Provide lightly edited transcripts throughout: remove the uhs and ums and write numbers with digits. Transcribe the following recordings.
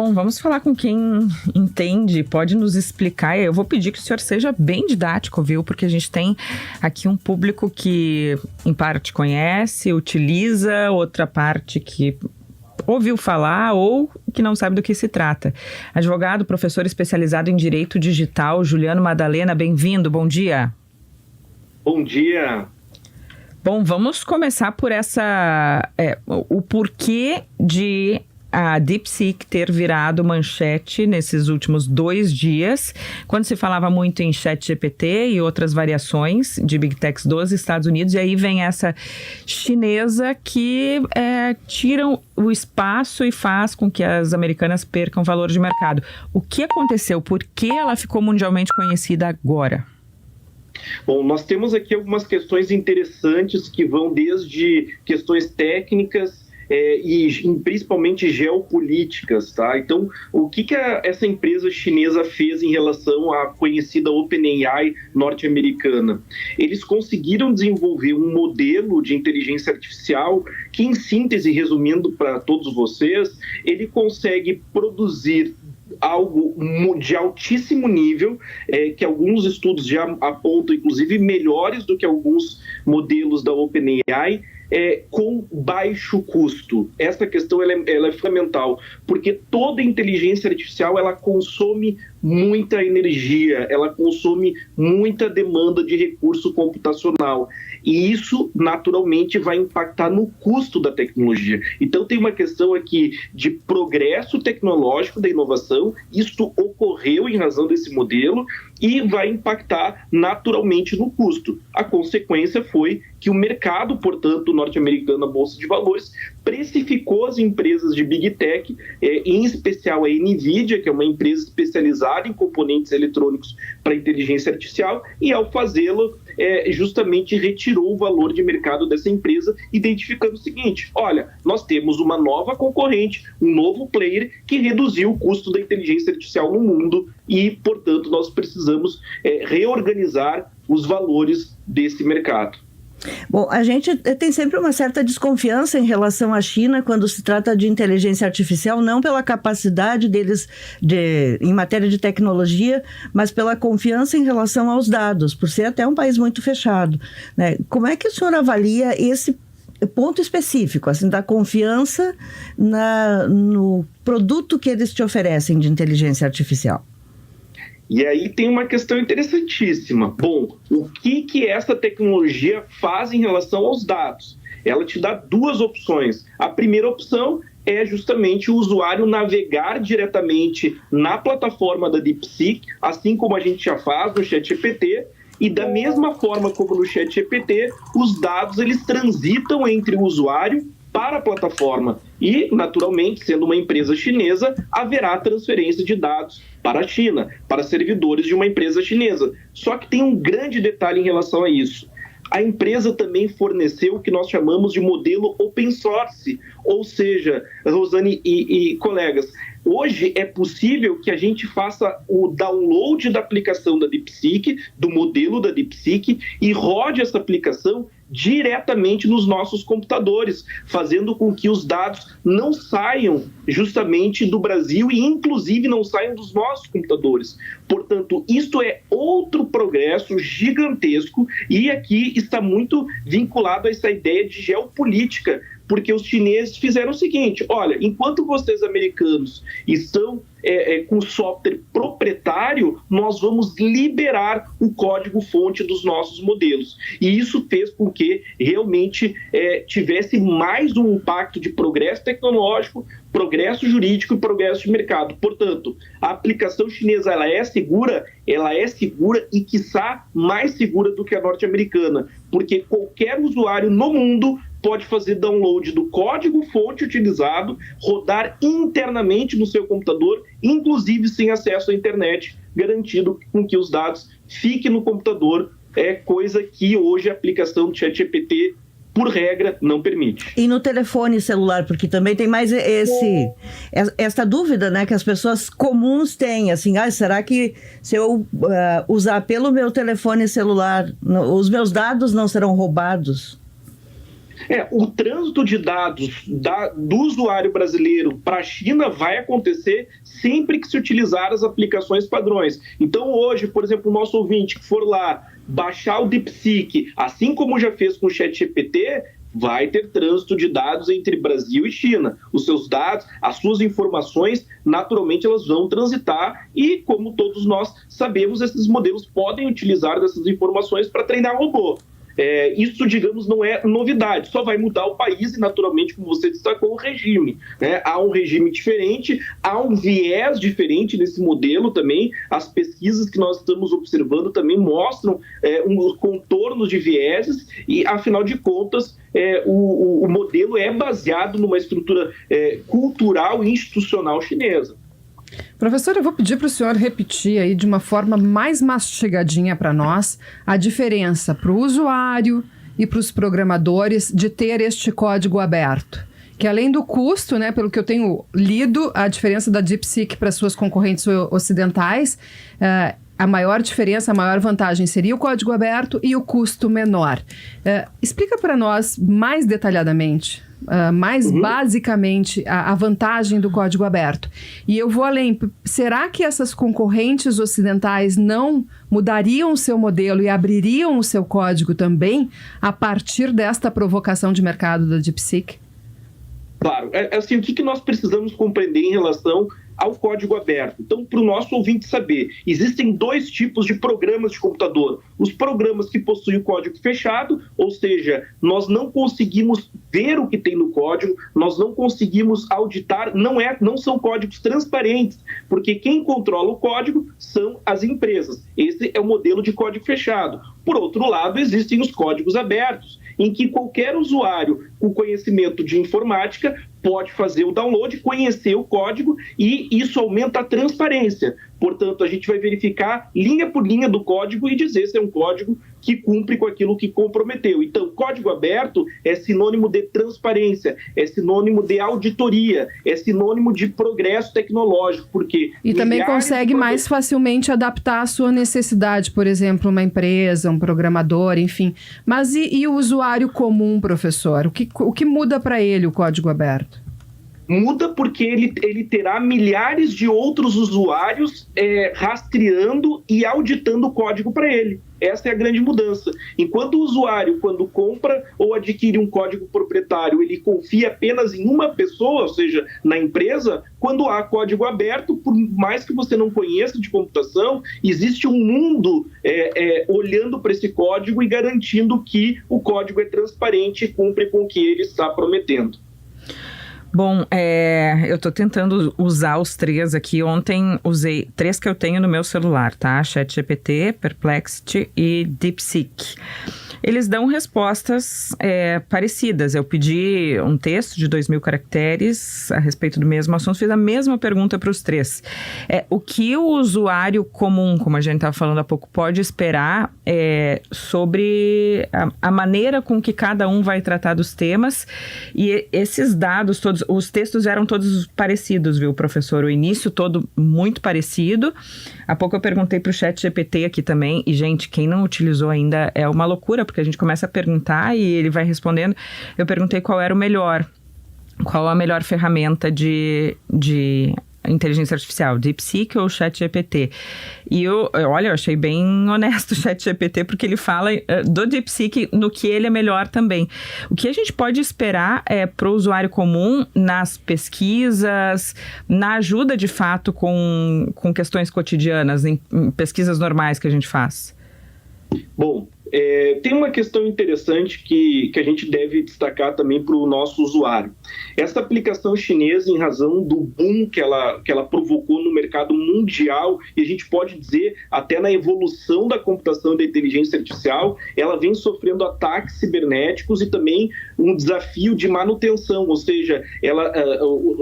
Bom, vamos falar com quem entende, pode nos explicar. Eu vou pedir que o senhor seja bem didático, viu? Porque a gente tem aqui um público que, em parte, conhece, utiliza, outra parte que ouviu falar ou que não sabe do que se trata. Advogado, professor especializado em Direito Digital, Juliano Madalena, bem-vindo, bom dia. Bom dia. Bom, vamos começar por o porquê de a DeepSeek ter virado manchete nesses últimos 2 dias, quando se falava muito em ChatGPT e outras variações de Big Techs dos Estados Unidos, e aí vem essa chinesa que tiram o espaço e faz com que as americanas percam valor de mercado. O que aconteceu? Por que ela ficou mundialmente conhecida agora? Bom, nós temos aqui algumas questões interessantes que vão desde questões técnicas e principalmente geopolíticas, tá? Então, o que essa empresa chinesa fez em relação à conhecida OpenAI norte-americana? Eles conseguiram desenvolver um modelo de inteligência artificial que, em síntese, resumindo para todos vocês, ele consegue produzir algo de altíssimo nível, que alguns estudos já apontam, inclusive, melhores do que alguns modelos da OpenAI, com baixo custo. Essa questão ela é fundamental, porque toda inteligência artificial ela consome muita energia, ela consome muita demanda de recurso computacional. E isso, naturalmente, vai impactar no custo da tecnologia. Então, tem uma questão aqui de progresso tecnológico da inovação, isto ocorreu em razão desse modelo e vai impactar naturalmente no custo. A consequência foi que o mercado, portanto, norte-americano, a Bolsa de Valores, precificou as empresas de Big Tech, em especial a NVIDIA, que é uma empresa especializada em componentes eletrônicos para inteligência artificial, e ao fazê-lo, justamente retirou o valor de mercado dessa empresa, identificando o seguinte: olha, nós temos uma nova concorrente, um novo player que reduziu o custo da inteligência artificial no mundo e, portanto, nós precisamos reorganizar os valores desse mercado. Bom, a gente tem sempre uma certa desconfiança em relação à China quando se trata de inteligência artificial, não pela capacidade deles em matéria de tecnologia, mas pela confiança em relação aos dados, por ser até um país muito fechado, né? Como é que o senhor avalia esse ponto específico, assim, da confiança no produto que eles te oferecem de inteligência artificial? E aí tem uma questão interessantíssima. Bom, o que essa tecnologia faz em relação aos dados? Ela te dá 2 opções. A primeira opção é justamente o usuário navegar diretamente na plataforma da DeepSeek, assim como a gente já faz no ChatGPT, e da mesma forma como no ChatGPT, os dados eles transitam entre o usuário para a plataforma e, naturalmente, sendo uma empresa chinesa, haverá transferência de dados para a China, para servidores de uma empresa chinesa. Só que tem um grande detalhe em relação a isso. A empresa também forneceu o que nós chamamos de modelo open source, ou seja, Rosane e colegas, hoje é possível que a gente faça o download da aplicação da DeepSeek, do modelo da DeepSeek, e rode essa aplicação diretamente nos nossos computadores, fazendo com que os dados não saiam justamente do Brasil e, inclusive, não saiam dos nossos computadores. Portanto, isto é outro progresso gigantesco e aqui está muito vinculado a essa ideia de geopolítica, porque os chineses fizeram o seguinte: olha, enquanto vocês americanos estão com software proprietário, nós vamos liberar o código-fonte dos nossos modelos. E isso fez com que realmente tivesse mais um impacto de progresso tecnológico, progresso jurídico e progresso de mercado. Portanto, a aplicação chinesa ela é segura e, quiçá, mais segura do que a norte-americana, porque qualquer usuário no mundo pode fazer download do código-fonte utilizado, rodar internamente no seu computador, inclusive sem acesso à internet, garantindo com que os dados fiquem no computador, coisa que hoje a aplicação do ChatGPT, por regra, não permite. E no telefone celular, porque também tem mais essa dúvida, né, que as pessoas comuns têm, assim, será que se eu usar pelo meu telefone celular, os meus dados não serão roubados? O trânsito de dados do usuário brasileiro para a China vai acontecer sempre que se utilizar as aplicações padrões. Então, hoje, por exemplo, o nosso ouvinte que for lá baixar o DeepSeek, assim como já fez com o ChatGPT, vai ter trânsito de dados entre Brasil e China. Os seus dados, as suas informações, naturalmente elas vão transitar e, como todos nós sabemos, esses modelos podem utilizar dessas informações para treinar robô. Isso, digamos, não é novidade, só vai mudar o país e, naturalmente, como você destacou, o regime. Há um regime diferente, há um viés diferente nesse modelo também. As pesquisas que nós estamos observando também mostram os contornos de vieses e, afinal de contas, o modelo é baseado numa estrutura cultural e institucional chinesa. Professor, eu vou pedir para o senhor repetir aí de uma forma mais mastigadinha para nós a diferença para o usuário e para os programadores de ter este código aberto. Que além do custo, né, pelo que eu tenho lido, a diferença da DeepSeek para suas concorrentes ocidentais, a maior diferença, a maior vantagem seria o código aberto e o custo menor. Explica para nós mais detalhadamente, basicamente, a vantagem do código aberto. E eu vou além. Será que essas concorrentes ocidentais não mudariam o seu modelo e abririam o seu código também a partir desta provocação de mercado da DeepSeek? Claro. Assim, o que nós precisamos compreender em relação ao código aberto? Então, para o nosso ouvinte saber, existem dois tipos de programas de computador. Os programas que possuem o código fechado, ou seja, nós não conseguimos ver o que tem no código, nós não conseguimos auditar, não são códigos transparentes, porque quem controla o código são as empresas. Esse é o modelo de código fechado. Por outro lado, existem os códigos abertos, em que qualquer usuário com conhecimento de informática pode fazer o download, conhecer o código e isso aumenta a transparência. Portanto, a gente vai verificar linha por linha do código e dizer se é um código que cumpre com aquilo que comprometeu. Então, código aberto é sinônimo de transparência, é sinônimo de auditoria, é sinônimo de progresso tecnológico, porque... E também consegue mais facilmente adaptar à sua necessidade, por exemplo, uma empresa, um programador, enfim. Mas e o usuário comum, professor? O que muda para ele o código aberto? Muda porque ele terá milhares de outros usuários rastreando e auditando o código para ele. Essa é a grande mudança. Enquanto o usuário, quando compra ou adquire um código proprietário, ele confia apenas em uma pessoa, ou seja, na empresa, quando há código aberto, por mais que você não conheça de computação, existe um mundo olhando para esse código e garantindo que o código é transparente e cumpre com o que ele está prometendo. Bom, eu tô tentando usar os três aqui. Ontem usei 3 que eu tenho no meu celular, tá? ChatGPT, Perplexity e DeepSeek. Eles dão respostas parecidas. Eu pedi um texto de 2.000 caracteres a respeito do mesmo assunto, fiz a mesma pergunta para os 3. O que o usuário comum, como a gente estava falando há pouco, pode esperar sobre a maneira com que cada um vai tratar dos temas. E esses dados todos, os textos eram todos parecidos, viu, professor? O início todo muito parecido. Há pouco eu perguntei para o ChatGPT aqui também, e, gente, quem não utilizou ainda é uma loucura, porque a gente começa a perguntar e ele vai respondendo. Eu perguntei qual era o melhor, qual a melhor ferramenta de inteligência artificial, DeepSeek ou ChatGPT. E eu achei bem honesto o ChatGPT, porque ele fala do DeepSeek no que ele é melhor também. O que a gente pode esperar para o usuário comum nas pesquisas, na ajuda de fato com questões cotidianas, em pesquisas normais que a gente faz? Bom, tem uma questão interessante que a gente deve destacar também para o nosso usuário. Essa aplicação chinesa, em razão do boom que ela provocou no mercado mundial, e a gente pode dizer até na evolução da computação e da inteligência artificial, ela vem sofrendo ataques cibernéticos e também um desafio de manutenção, ou seja,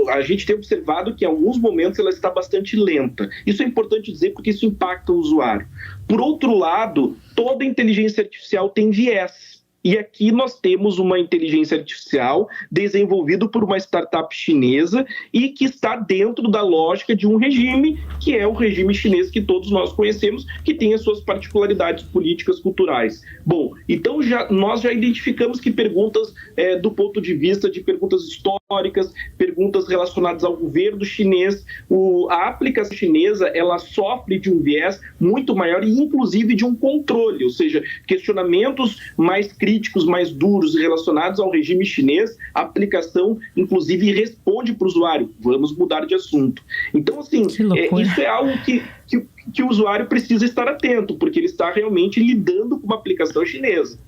a gente tem observado que em alguns momentos ela está bastante lenta. Isso é importante dizer porque isso impacta o usuário. Por outro lado, toda inteligência artificial tem viés. E aqui nós temos uma inteligência artificial desenvolvida por uma startup chinesa e que está dentro da lógica de um regime, que é o regime chinês que todos nós conhecemos, que tem as suas particularidades políticas, culturais. Bom, então nós já identificamos que perguntas do ponto de vista de perguntas históricas, perguntas relacionadas ao governo chinês, a aplicação chinesa, ela sofre de um viés muito maior e inclusive de um controle, ou seja, questionamentos mais críticos, mais duros relacionados ao regime chinês, a aplicação, inclusive, responde para o usuário, vamos mudar de assunto. Então, assim, isso é algo que o usuário precisa estar atento, porque ele está realmente lidando com uma aplicação chinesa.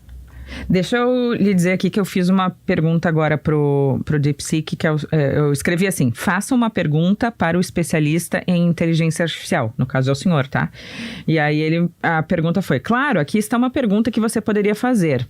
Deixa eu lhe dizer aqui que eu fiz uma pergunta agora pro DeepSeek, que eu escrevi assim: faça uma pergunta para o especialista em inteligência artificial, no caso é o senhor, tá? E aí a pergunta foi: claro, aqui está uma pergunta que você poderia fazer.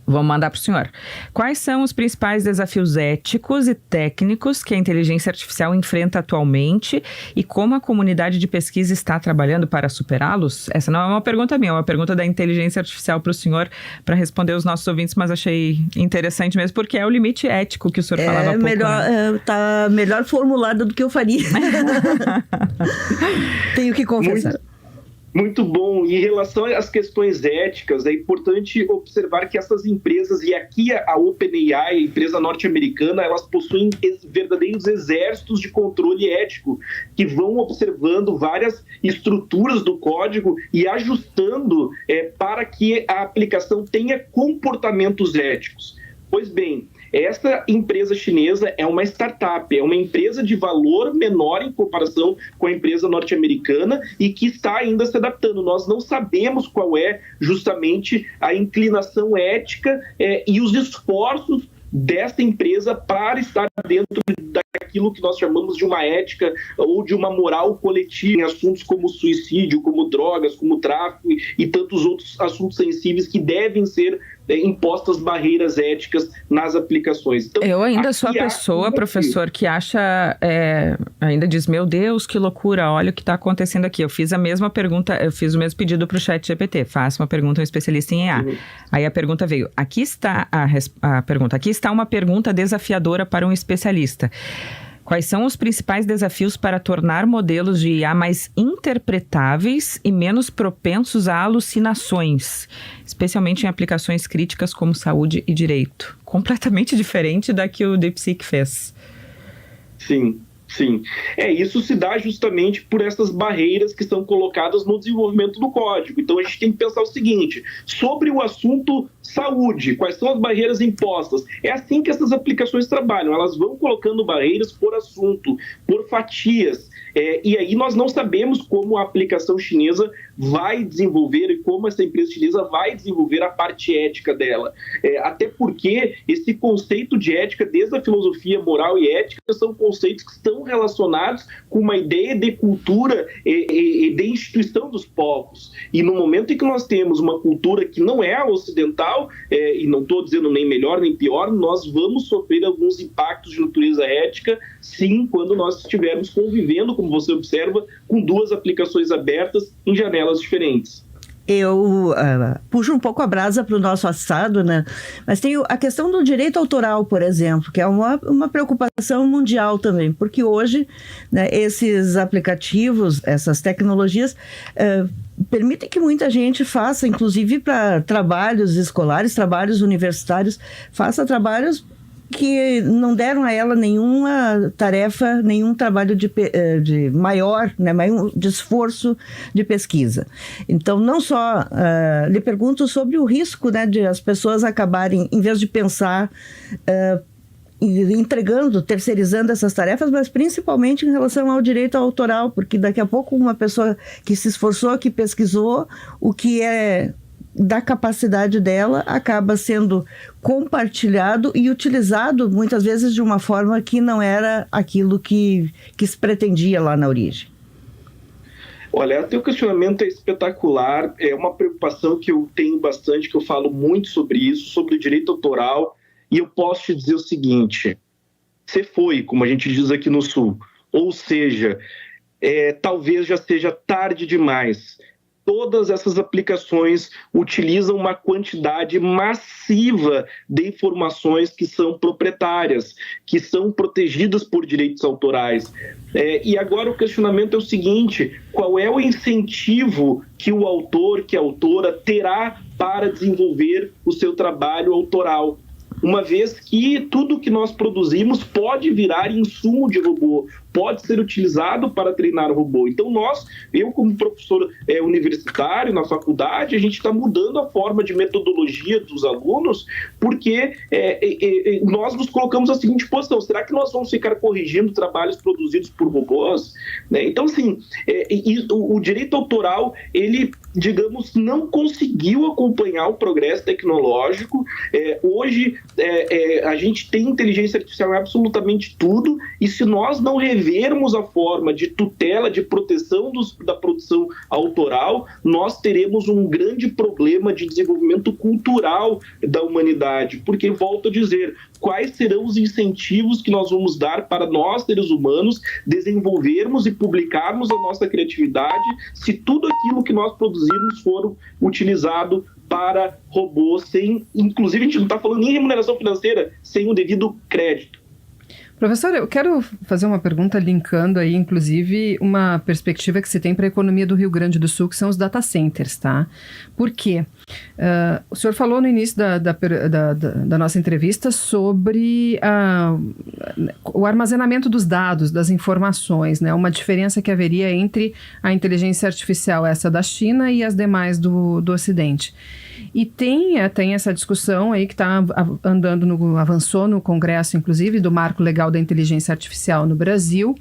Vou mandar para o senhor. Quais são os principais desafios éticos e técnicos que a inteligência artificial enfrenta atualmente e como a comunidade de pesquisa está trabalhando para superá-los? Essa não é uma pergunta minha, é uma pergunta da inteligência artificial para o senhor, para responder os nossos ouvintes, mas achei interessante mesmo, porque é o limite ético que o senhor falava há pouco. Tá melhor formulado do que eu faria. Tenho que confessar. Muito bom. Em relação às questões éticas, é importante observar que essas empresas, e aqui a OpenAI, a empresa norte-americana, elas possuem verdadeiros exércitos de controle ético, que vão observando várias estruturas do código e ajustando para que a aplicação tenha comportamentos éticos. Pois bem, essa empresa chinesa é uma startup, é uma empresa de valor menor em comparação com a empresa norte-americana e que está ainda se adaptando. Nós não sabemos qual é justamente a inclinação ética e os esforços dessa empresa para estar dentro daquilo que nós chamamos de uma ética ou de uma moral coletiva em assuntos como suicídio, como drogas, como tráfico e tantos outros assuntos sensíveis que devem ser impostas barreiras éticas nas aplicações. Então, eu ainda sou a pessoa, professor, que acha, ainda diz, meu Deus, que loucura, olha o que está acontecendo aqui. Eu fiz a mesma pergunta, eu fiz o mesmo pedido para o ChatGPT, faça uma pergunta a um especialista em EA. Aí a pergunta veio, aqui está a pergunta, aqui está uma pergunta desafiadora para um especialista. Quais são os principais desafios para tornar modelos de IA mais interpretáveis e menos propensos a alucinações, especialmente em aplicações críticas como saúde e direito? Completamente diferente da que o DeepSeek fez. Sim. Isso se dá justamente por essas barreiras que são colocadas no desenvolvimento do código. Então a gente tem que pensar o seguinte, sobre o assunto saúde, quais são as barreiras impostas? É assim que essas aplicações trabalham, elas vão colocando barreiras por assunto, por fatias. E aí nós não sabemos como a aplicação chinesa vai desenvolver e como essa empresa chinesa vai desenvolver a parte ética dela. Até porque esse conceito de ética, desde a filosofia moral e ética, são conceitos que estão relacionados com uma ideia de cultura e de instituição dos povos. E no momento em que nós temos uma cultura que não é a ocidental, e não estou dizendo nem melhor nem pior, nós vamos sofrer alguns impactos de natureza ética, sim, quando nós estivermos convivendo, como você observa, com duas aplicações abertas em janelas diferentes. Eu puxo um pouco a brasa para o nosso assado, né? Mas tem a questão do direito autoral, por exemplo, que é uma preocupação mundial também, porque hoje, né, esses aplicativos, essas tecnologias permitem que muita gente faça, inclusive para trabalhos escolares, trabalhos universitários, faça trabalhos que não deram a ela nenhuma tarefa, nenhum trabalho de maior, né, de esforço de pesquisa. Então, não só lhe pergunto sobre o risco, né, de as pessoas acabarem, em vez de pensar, entregando, terceirizando essas tarefas, mas principalmente em relação ao direito autoral, porque daqui a pouco uma pessoa que se esforçou, que pesquisou, o que é da capacidade dela acaba sendo compartilhado e utilizado muitas vezes de uma forma que não era aquilo que se pretendia lá na origem. Olha, o teu questionamento é espetacular, é uma preocupação que eu tenho bastante, que eu falo muito sobre isso, sobre o direito autoral, e eu posso te dizer o seguinte, você foi, como a gente diz aqui no Sul, ou seja, talvez já seja tarde demais. Todas essas aplicações utilizam uma quantidade massiva de informações que são proprietárias, que são protegidas por direitos autorais. E agora o questionamento é o seguinte: qual é o incentivo que o autor, que a autora terá para desenvolver o seu trabalho autoral? Uma vez que tudo que nós produzimos pode virar insumo de robô, pode ser utilizado para treinar o robô. Então eu como professor universitário na faculdade, a gente está mudando a forma de metodologia dos alunos, porque nós nos colocamos na seguinte posição: será que nós vamos ficar corrigindo trabalhos produzidos por robôs? Então, assim, o direito autoral, ele, digamos, não conseguiu acompanhar o progresso tecnológico. Hoje, a gente tem inteligência artificial em absolutamente tudo, e se nós não revermos a forma de tutela, de proteção da produção autoral, nós teremos um grande problema de desenvolvimento cultural da humanidade. Porque, volto a dizer, quais serão os incentivos que nós vamos dar para nós, seres humanos, desenvolvermos e publicarmos a nossa criatividade, se tudo aquilo que nós produzirmos for utilizado para robôs, inclusive a gente não está falando nem em remuneração financeira, sem o devido crédito. Professor, eu quero fazer uma pergunta linkando aí, inclusive, uma perspectiva que se tem para a economia do Rio Grande do Sul, que são os data centers, tá? Por quê? O senhor falou no início da nossa entrevista sobre o armazenamento dos dados, das informações, né? Uma diferença que haveria entre a inteligência artificial, essa da China, e as demais do Ocidente. E tem essa discussão aí que está avançou no Congresso, inclusive, do Marco Legal da Inteligência Artificial no Brasil.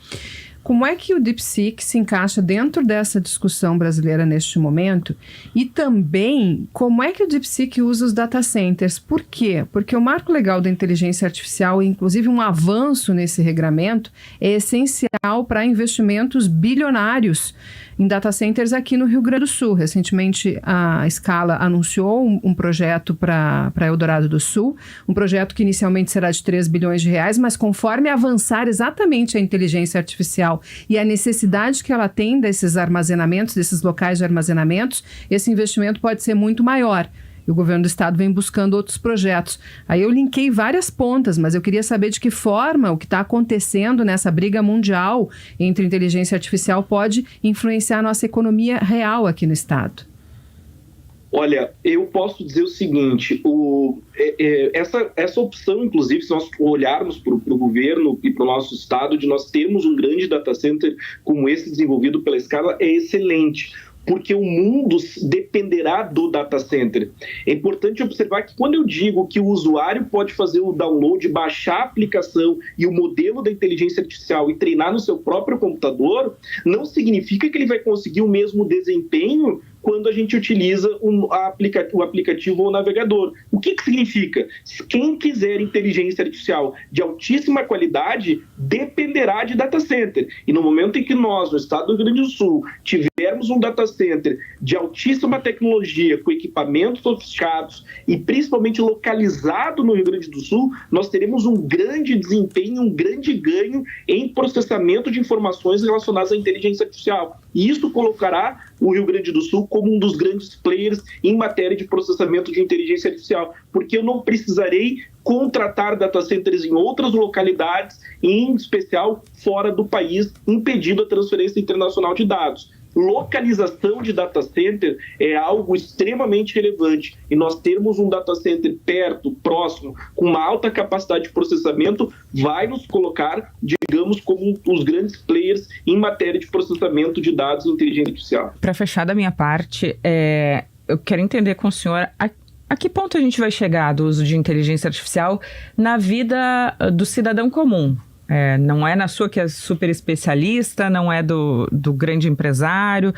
Como é que o DeepSeek se encaixa dentro dessa discussão brasileira neste momento? E também, como é que o DeepSeek usa os data centers? Por quê? Porque o Marco Legal da Inteligência Artificial, inclusive um avanço nesse regramento, é essencial para investimentos bilionários em data centers aqui no Rio Grande do Sul. Recentemente, a Scala anunciou um projeto para Eldorado do Sul, um projeto que inicialmente será de 3 bilhões de reais, mas conforme avançar exatamente a inteligência artificial e a necessidade que ela tem desses armazenamentos, desses locais de armazenamentos, esse investimento pode ser muito maior. E o governo do estado vem buscando outros projetos. Aí eu linkei várias pontas, mas eu queria saber de que forma o que está acontecendo nessa briga mundial entre inteligência artificial pode influenciar a nossa economia real aqui no estado. Olha, eu posso dizer o seguinte: essa opção, inclusive, se nós olharmos para o governo e para o nosso estado, de nós termos um grande data center como esse desenvolvido pela Scala, é excelente, porque o mundo dependerá do data center. É importante observar que quando eu digo que o usuário pode fazer o download, baixar a aplicação e o modelo da inteligência artificial e treinar no seu próprio computador, não significa que ele vai conseguir o mesmo desempenho quando a gente utiliza o aplicativo ou o navegador. O que significa? Quem quiser inteligência artificial de altíssima qualidade dependerá de data center. E no momento em que nós, no estado do Rio Grande do Sul, tivermos um data center de altíssima tecnologia, com equipamentos sofisticados e principalmente localizado no Rio Grande do Sul, nós teremos um grande desempenho, um grande ganho em processamento de informações relacionadas à inteligência artificial. E isso colocará o Rio Grande do Sul como um dos grandes players em matéria de processamento de inteligência artificial, porque eu não precisarei contratar data centers em outras localidades, em especial fora do país, impedindo a transferência internacional de dados. Localização de data center é algo extremamente relevante, e nós termos um data center perto, próximo, com uma alta capacidade de processamento, vai nos colocar, digamos, como os grandes players em matéria de processamento de dados e inteligência artificial. Para fechar da minha parte, eu quero entender com o senhor a que ponto a gente vai chegar do uso de inteligência artificial na vida do cidadão comum. Não é na sua, que é super especialista, não é do grande empresário,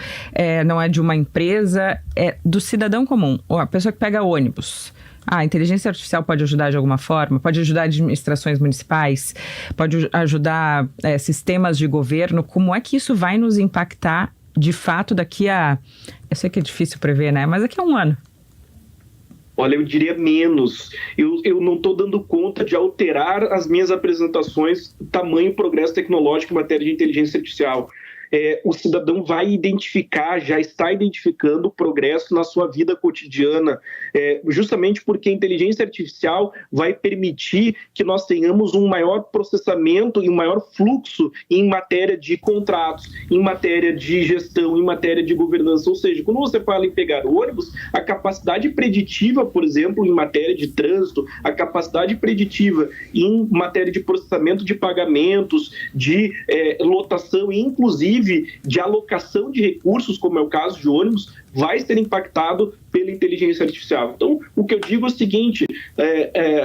não é de uma empresa, é do cidadão comum, ou a pessoa que pega ônibus. A inteligência artificial pode ajudar de alguma forma, pode ajudar administrações municipais, pode ajudar sistemas de governo. Como é que isso vai nos impactar de fato daqui a... Eu sei que é difícil prever, né? Mas daqui a um ano. Olha, eu diria menos. Eu não estou dando conta de alterar as minhas apresentações, tamanho progresso tecnológico em matéria de inteligência artificial. o cidadão vai identificar, já está identificando o progresso na sua vida cotidiana, justamente porque a inteligência artificial vai permitir que nós tenhamos um maior processamento e um maior fluxo em matéria de contratos, em matéria de gestão, em matéria de governança. Ou seja, quando você fala em pegar ônibus, a capacidade preditiva, por exemplo, em matéria de trânsito, a capacidade preditiva em matéria de processamento de pagamentos, de lotação e, inclusive, de alocação de recursos, como é o caso de ônibus, vai ser impactado pela inteligência artificial. Então, o que eu digo é o seguinte,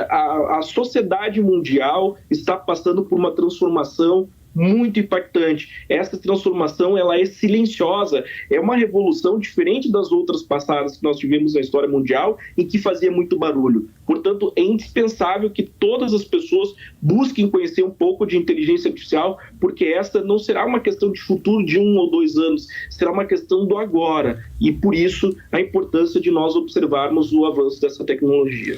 a sociedade mundial está passando por uma transformação muito impactante. Essa transformação, ela é silenciosa, é uma revolução diferente das outras passadas que nós tivemos na história mundial, em que fazia muito barulho. Portanto, é indispensável que todas as pessoas busquem conhecer um pouco de inteligência artificial, porque essa não será uma questão de futuro de 1 ou 2 anos, será uma questão do agora. E, por isso, a importância de nós observarmos o avanço dessa tecnologia.